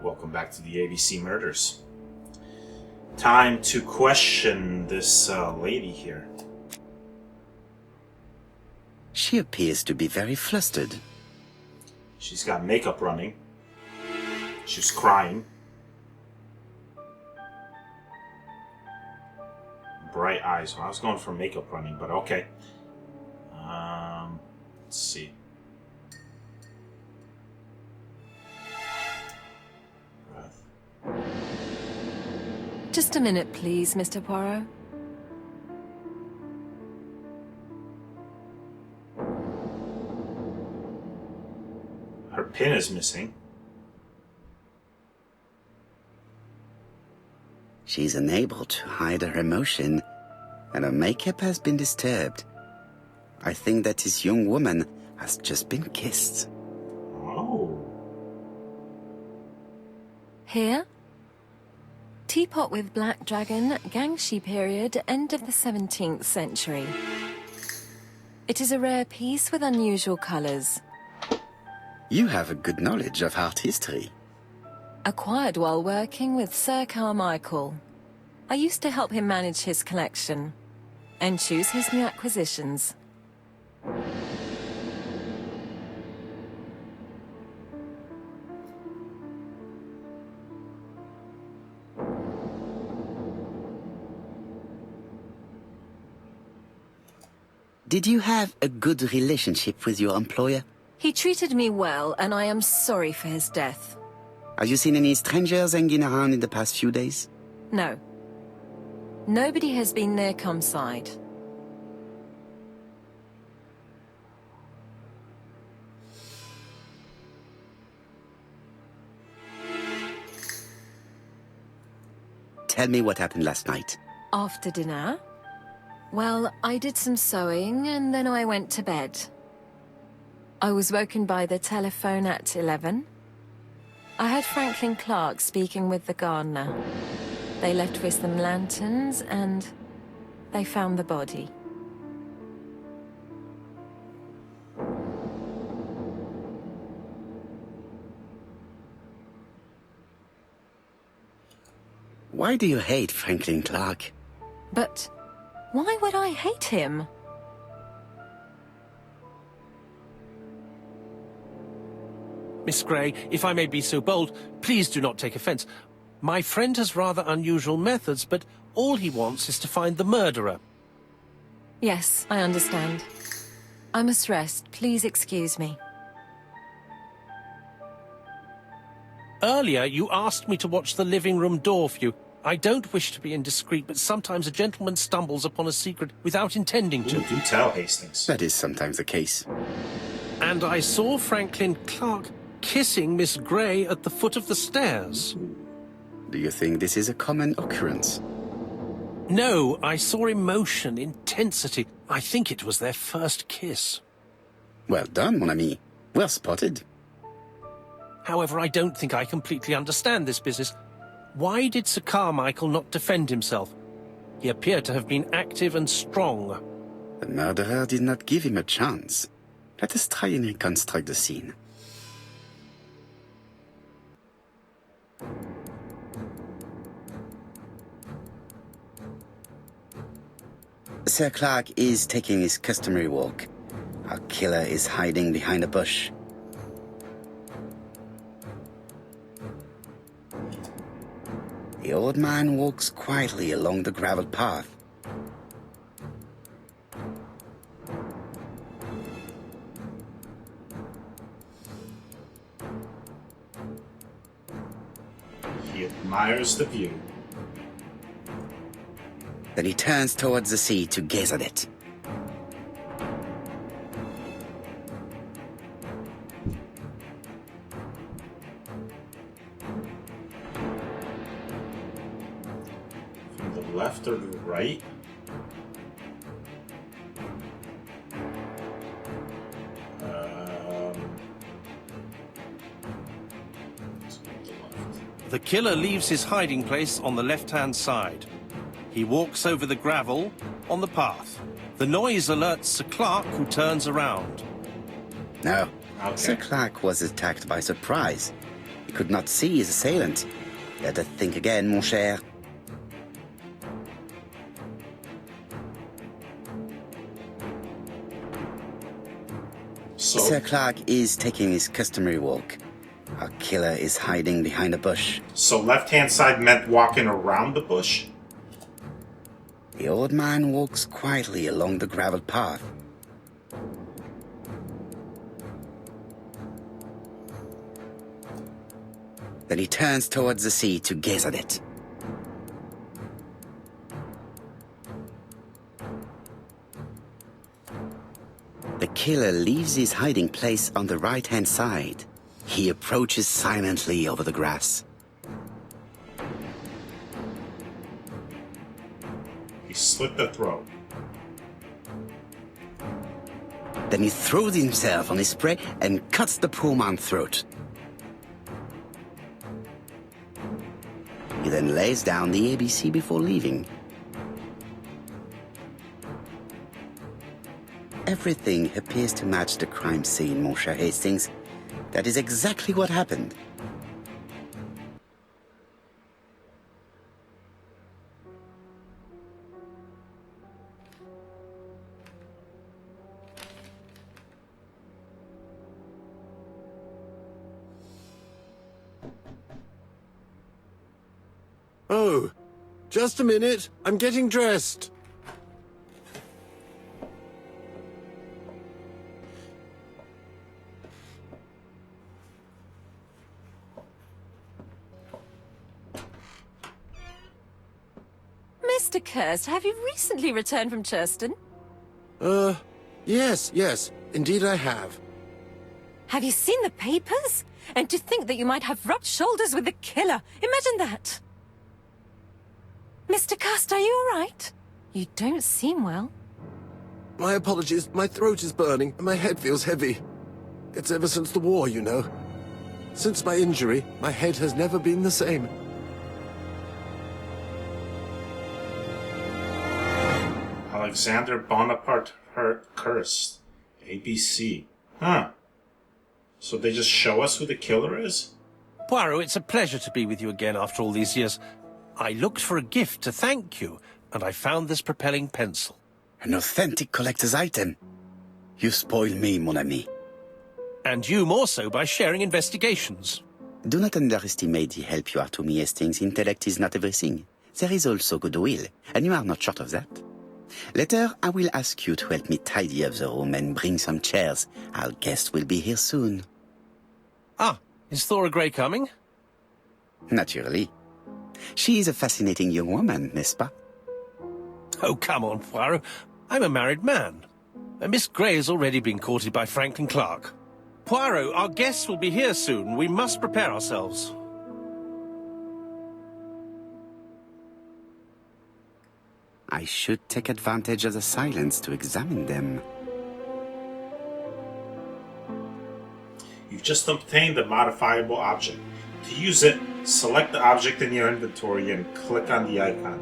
Welcome back to the ABC Murders. Time to question this lady here. She appears to be very flustered. She's got makeup running. She's crying. Bright eyes. Well, I was going for makeup running, but okay. Let's see. Just a minute, please, Mr. Poirot. Her pin is missing. She's unable to hide her emotion, and her makeup has been disturbed. I think that this young woman has just been kissed. Oh. Here? Teapot with black dragon, Gangxi period, end of the 17th century. It is a rare piece with unusual colours. You have a good knowledge of art history. Acquired while working with Sir Carmichael. I used to help him manage his collection and choose his new acquisitions. Did you have a good relationship with your employer? He treated me well, and I am sorry for his death. Have you seen any strangers hanging around in the past few days? No. Nobody has been near Cumside. Tell me what happened last night. After dinner? Well, I did some sewing, and then I went to bed. I was woken by the telephone at 11. I heard Franklin Clark speaking with the gardener. They left with some lanterns, and they found the body. Why do you hate Franklin Clark? But why would I hate him? Miss Grey, if I may be so bold, please do not take offence. My friend has rather unusual methods, but all he wants is to find the murderer. Yes, I understand. I must rest. Please excuse me. Earlier, you asked me to watch the living room door for you. I don't wish to be indiscreet, but sometimes a gentleman stumbles upon a secret without intending to. Ooh, do tell, Hastings. That is sometimes the case. And I saw Franklin Clark kissing Miss Grey at the foot of the stairs. Do you think this is a common occurrence? No, I saw emotion, intensity. I think it was their first kiss. Well done, mon ami. Well spotted. However, I don't think I completely understand this business. Why did Sir Carmichael not defend himself? He appeared to have been active and strong. The murderer did not give him a chance. Let us try and reconstruct the scene. Sir Clark is taking his customary walk. Our killer is hiding behind a bush. The old man walks quietly along the gravel path. He admires the view. Then he turns towards the sea to gaze at it. From the left or the right? The killer leaves his hiding place on the left-hand side. He walks over the gravel on the path. The noise alerts Sir Clark, who turns around. No, Okay. Sir Clark was attacked by surprise. He could not see his assailant. Let us think again, mon cher. So, Sir Clark is taking his customary walk. Our killer is hiding behind a bush. so left-hand side meant walking around the bush? The old man walks quietly along the gravel path. Then he turns towards the sea to gaze at it. The killer leaves his hiding place on the right-hand side. He approaches silently over the grass. He slit the throat. Then he throws himself on his prey and cuts the poor man's throat. He then lays down the ABC before leaving. Everything appears to match the crime scene, mon cher Hastings. That is exactly what happened. Oh, just a minute. I'm getting dressed. Mr. Kirst, have you recently returned from Churston? Yes. Indeed I have. Have you seen the papers? And to think that you might have rubbed shoulders with the killer. Imagine that. Mr. Kirst, are you all right? You don't seem well. My apologies. My throat is burning and my head feels heavy. It's ever since the war, you know. Since my injury, my head has never been the same. Alexander Bonaparte Curse. ABC. Huh. So they just show us who the killer is? Poirot, it's a pleasure to be with you again after all these years. I looked for a gift to thank you, and I found this propelling pencil. An authentic collector's item. You spoil me, mon ami. And you more so by sharing investigations. Do not underestimate the help you are to me, Hastings. Intellect is not everything. There is also goodwill, and you are not short of that. Later, I will ask you to help me tidy up the room and bring some chairs. Our guest will be here soon. Ah, is Thora Grey coming? Naturally. She is a fascinating young woman, n'est-ce pas? Oh, come on, Poirot. I'm a married man. Miss Grey has already been courted by Franklin Clark. Poirot, our guests will be here soon. We must prepare ourselves. I should take advantage of the silence to examine them. You've just obtained a modifiable object. To use it, select the object in your inventory and click on the icon.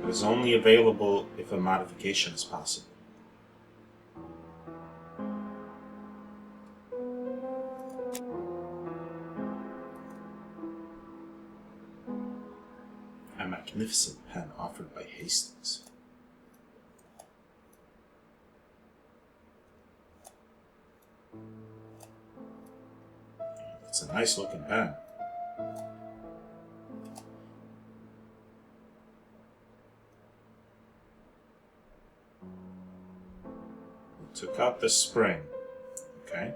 It is only available if a modification is possible. A magnificent pen offered by Hastings. It's a nice looking pen. We took out the spring. Okay.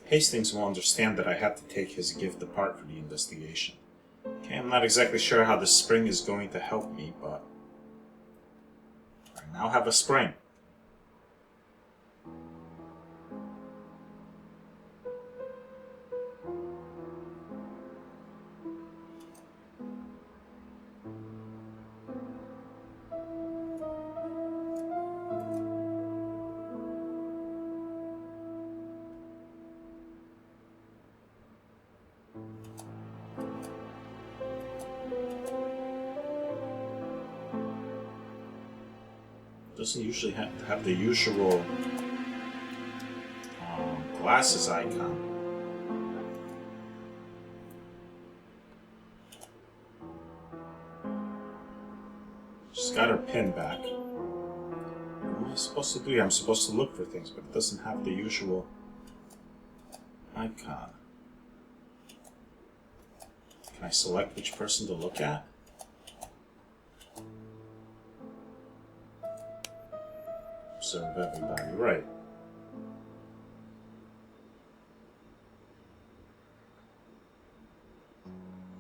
Hastings will understand that I had to take his gift apart for the investigation. Okay, I'm not exactly sure how the spring is going to help me, but I now have a spring. Doesn't usually have the usual glasses icon. She's got her pin back. What am I supposed to do here? I'm supposed to look for things, but it doesn't have the usual icon. Can I select which person to look at? Observe everybody, right.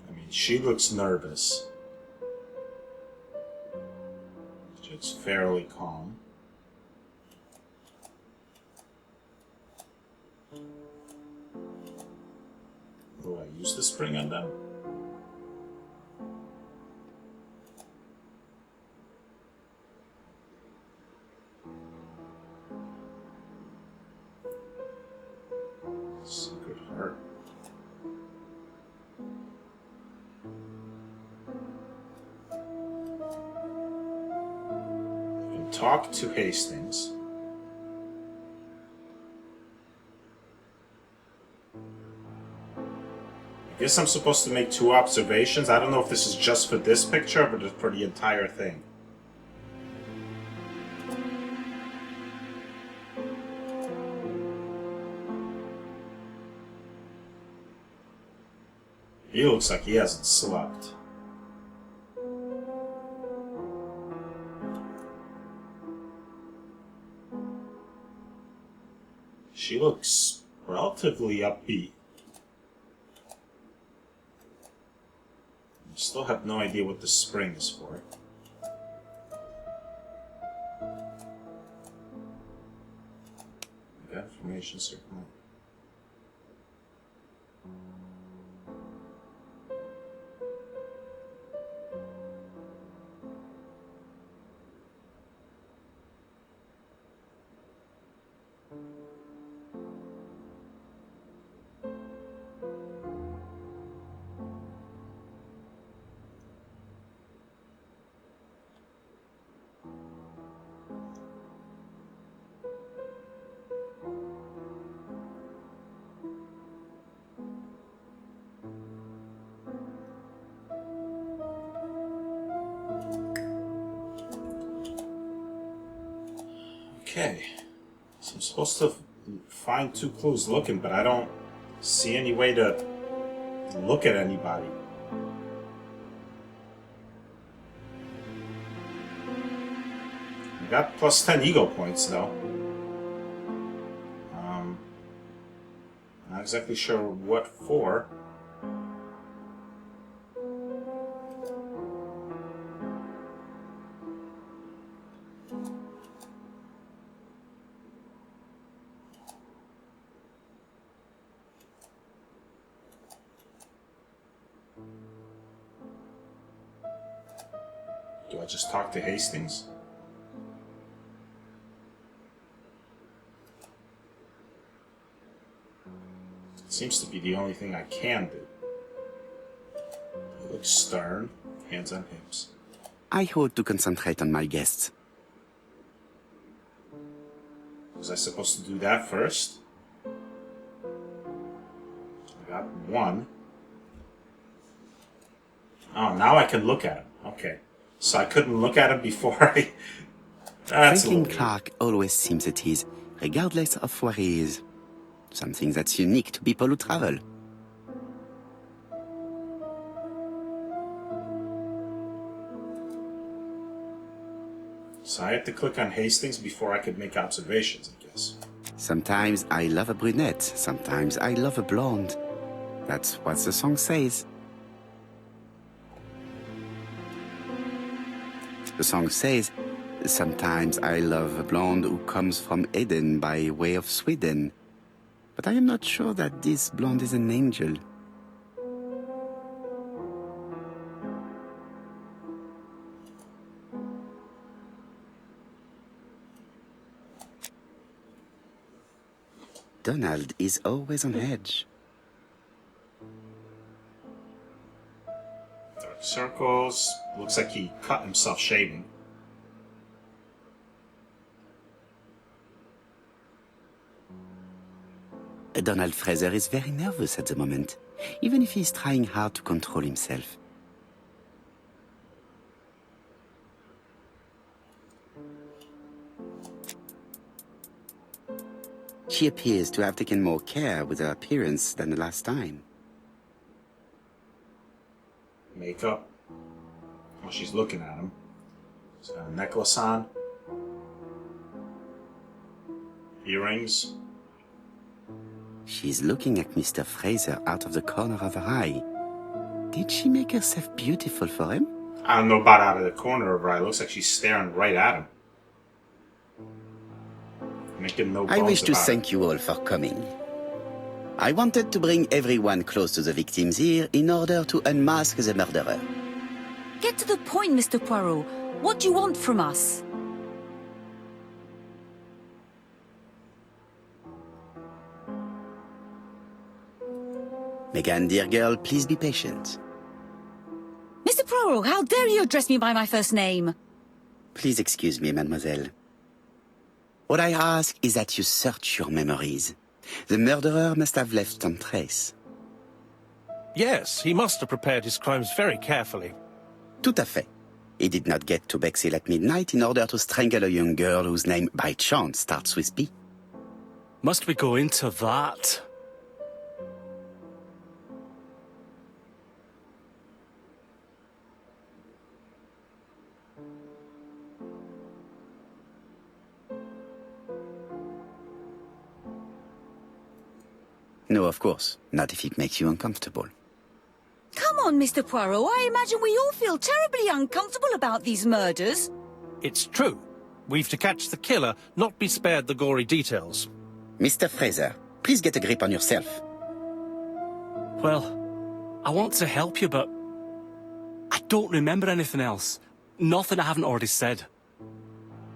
I mean, she looks nervous. It's fairly calm. Do I use the spring on them? Secret heart. Talk to Hastings. I guess I'm supposed to make 2 observations. I don't know if this is just for this picture or for the entire thing. He looks like he hasn't slept. She looks relatively upbeat. I still have no idea what the spring is for. I got information circling. Okay, so I'm supposed to find 2 clues looking, but I don't see any way to look at anybody. I got plus 10 ego points though. Not exactly sure what for. Do I just talk to Hastings? It seems to be the only thing I can do. He looks stern, hands on hips. I hope to concentrate on my guests. Was I supposed to do that first? I got 1. Oh, now I can look at him. Okay. So I couldn't look at him before I... That's Franklin a little Clark always seems at ease, regardless of where he is. Something that's unique to people who travel. So I had to click on Hastings before I could make observations, I guess. Sometimes I love a brunette, sometimes I love a blonde. That's what the song says. The song says, sometimes I love a blonde who comes from Eden by way of Sweden. But I am not sure that this blonde is an angel. Donald is always on edge. Dark circles. Looks like he cut himself shaving. Donald Fraser is very nervous at the moment, even if he's trying hard to control himself. She appears to have taken more care with her appearance than the last time. Makeup. Oh, she's looking at him. She's got a necklace on. Earrings. She's looking at Mr. Fraser out of the corner of her eye. Did she make herself beautiful for him? I don't know about out of the corner of her eye. It looks like she's staring right at him. Making no bones I wish to about it. thank you all for coming. I wanted to bring everyone close to the victims here in order to unmask the murderer. Get to the point, Mr. Poirot. What do you want from us? Megan, dear girl, please be patient. Mr. Poirot, how dare you address me by my first name? Please excuse me, mademoiselle. What I ask is that you search your memories. The murderer must have left some trace. Yes, he must have prepared his crimes very carefully. Tout à fait. He did not get to Bexhill at midnight in order to strangle a young girl whose name by chance starts with B. Must we go into that? No, of course. Not if it makes you uncomfortable. Come on, Mr. Poirot. I imagine we all feel terribly uncomfortable about these murders. It's true. We've to catch the killer, not be spared the gory details. Mr. Fraser, please get a grip on yourself. Well, I want to help you, but I don't remember anything else. Nothing I haven't already said.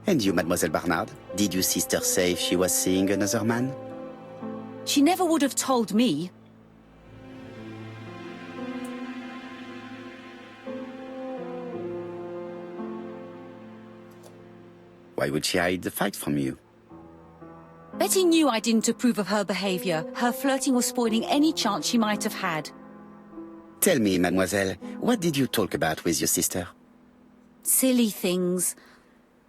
And you, Mademoiselle Barnard? Did your sister say she was seeing another man? She never would have told me. Why would she hide the fact from you? Betty knew I didn't approve of her behavior. Her flirting was spoiling any chance she might have had. Tell me, mademoiselle, what did you talk about with your sister? Silly things.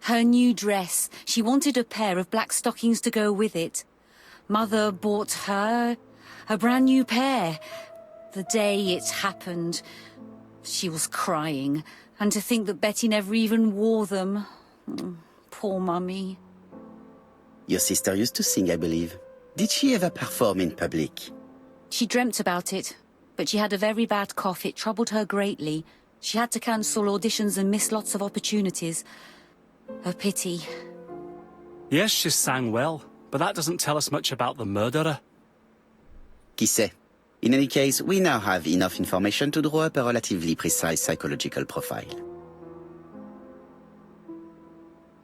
Her new dress. She wanted a pair of black stockings to go with it. Mother bought her a brand new pair. The day it happened, she was crying. And to think that Betty never even wore them. Poor Mummy. Your sister used to sing, I believe. Did she ever perform in public? She dreamt about it, but she had a very bad cough. It troubled her greatly. She had to cancel auditions and miss lots of opportunities. A pity. Yes, she sang well, but that doesn't tell us much about the murderer. Qui sait? In any case, we now have enough information to draw up a relatively precise psychological profile.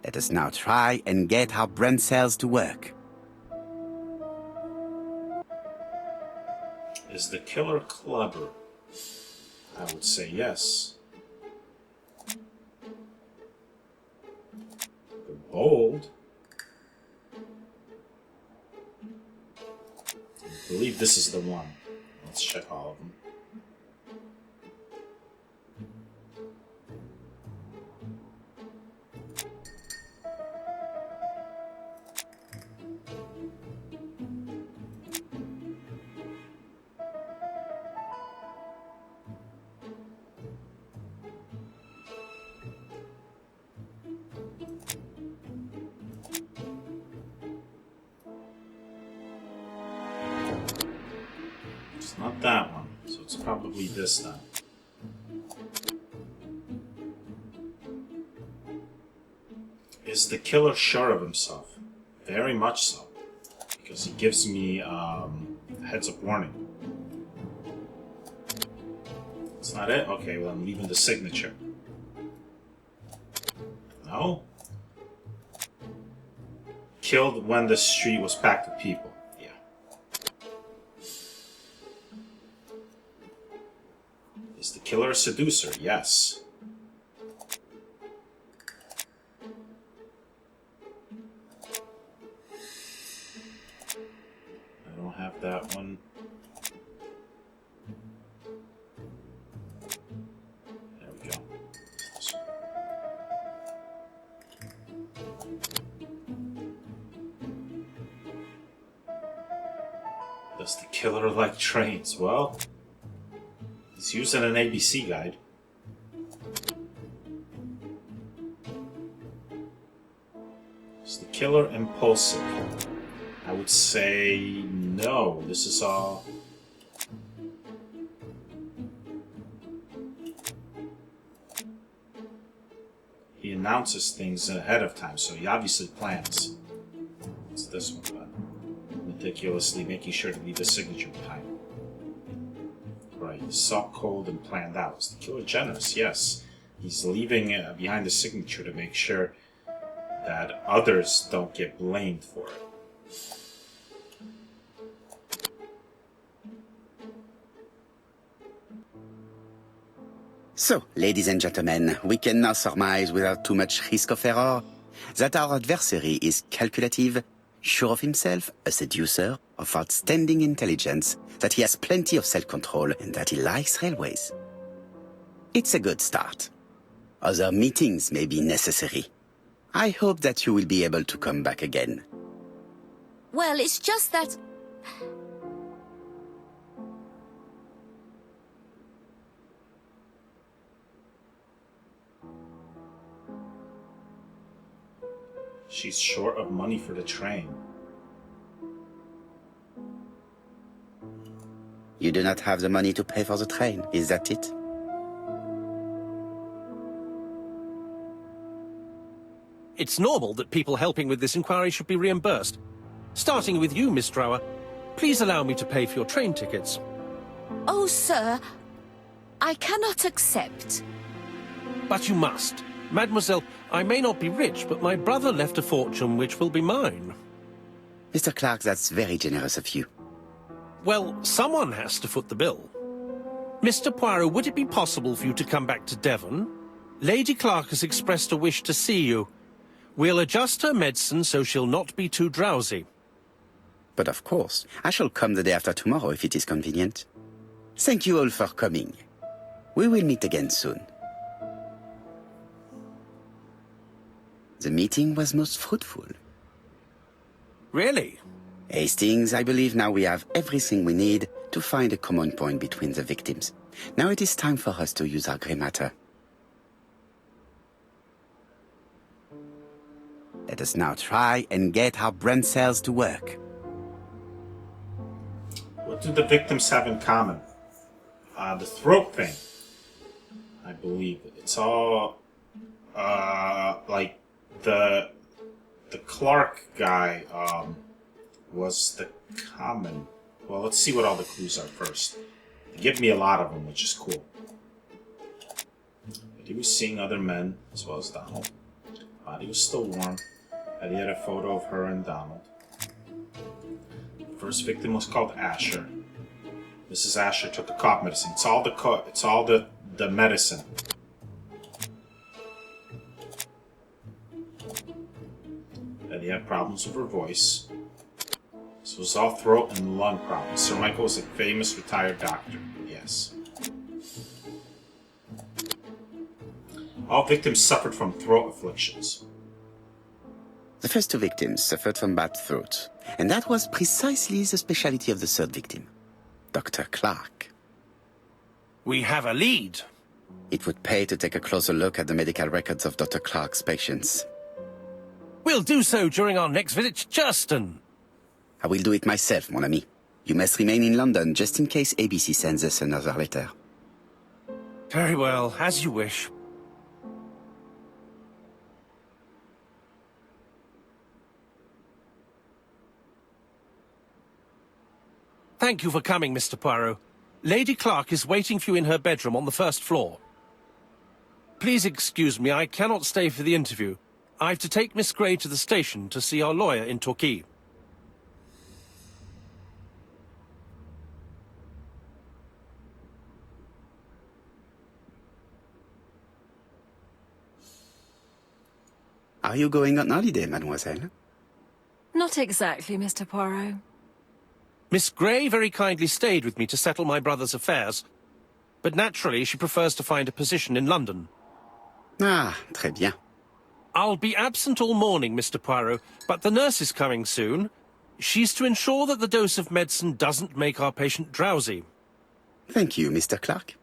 Let us now try and get our brain cells to work. Is the killer clever? I would say yes. They're bold. I believe this is the one. Let's check all of them. It's not that one, so it's probably this then. Is the killer sure of himself? Very much so. Because he gives me heads up warning. It's not it? Okay, well I'm leaving the signature. No? Killed when the street was packed with people. Yeah. Is the killer a seducer? Yes. I don't have that one. There we go. This one. Does the killer like trains? Well, he's using an ABC guide. Is the killer impulsive? I would say no. This is all... He announces things ahead of time, so he obviously plans. It's this one, but meticulously making sure to leave a signature behind. Right, he's soft, cold, and planned out. Is the killer generous? Yes. He's leaving behind the signature to make sure that others don't get blamed for it. So, ladies and gentlemen, we can now surmise without too much risk of error that our adversary is calculative, sure of himself, a seducer, of outstanding intelligence, that he has plenty of self-control, and that he likes railways. It's a good start. Other meetings may be necessary. I hope that you will be able to come back again. Well, it's just that... She's short of money for the train. You do not have the money to pay for the train, is that it? It's normal that people helping with this inquiry should be reimbursed. Starting with you, Miss Drower. Please allow me to pay for your train tickets. Oh, sir, I cannot accept. But you must. Mademoiselle, I may not be rich, but my brother left a fortune which will be mine. Mr. Clark, that's very generous of you. Well, someone has to foot the bill. Mr. Poirot, would it be possible for you to come back to Devon? Lady Clark has expressed a wish to see you. We'll adjust her medicine so she'll not be too drowsy. But of course, I shall come the day after tomorrow if it is convenient. Thank you all for coming. We will meet again soon. The meeting was most fruitful. Really? Hastings, I believe now we have everything we need to find a common point between the victims. Now it is time for us to use our grey matter. Let us now try and get our brain cells to work. What do the victims have in common? The throat thing. I believe it's all like the Clark guy was the common. Well, let's see what all the clues are first. They give me a lot of them, which is cool. He was seeing other men as well as Donald. Body was still warm. And he had a photo of her and Donald. The first victim was called Asher. Mrs. Asher took a cough medicine. It's all the medicine. And he had problems with her voice. This was all throat and lung problems. Sir Michael was a famous retired doctor. Yes. All victims suffered from throat afflictions. The first two victims suffered from bad throat, and that was precisely the specialty of the third victim, Dr. Clark. We have a lead. It would pay to take a closer look at the medical records of Dr. Clark's patients. We'll do so during our next visit to Churston. I will do it myself, mon ami. You must remain in London just in case ABC sends us another letter. Very well, as you wish. Thank you for coming, Mr. Poirot. Lady Clark is waiting for you in her bedroom on the first floor. Please excuse me, I cannot stay for the interview. I've to take Miss Grey to the station to see our lawyer in Torquay. Are you going on holiday, mademoiselle? Not exactly, Mr. Poirot. Miss Grey very kindly stayed with me to settle my brother's affairs, but naturally she prefers to find a position in London. Ah, très bien. I'll be absent all morning, Mr. Poirot, but the nurse is coming soon. She's to ensure that the dose of medicine doesn't make our patient drowsy. Thank you, Mr. Clark.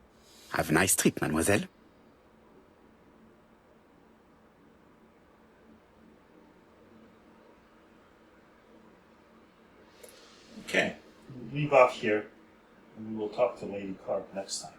Have a nice trip, mademoiselle. Okay, we'll leave off here, and we will talk to Lady Clark next time.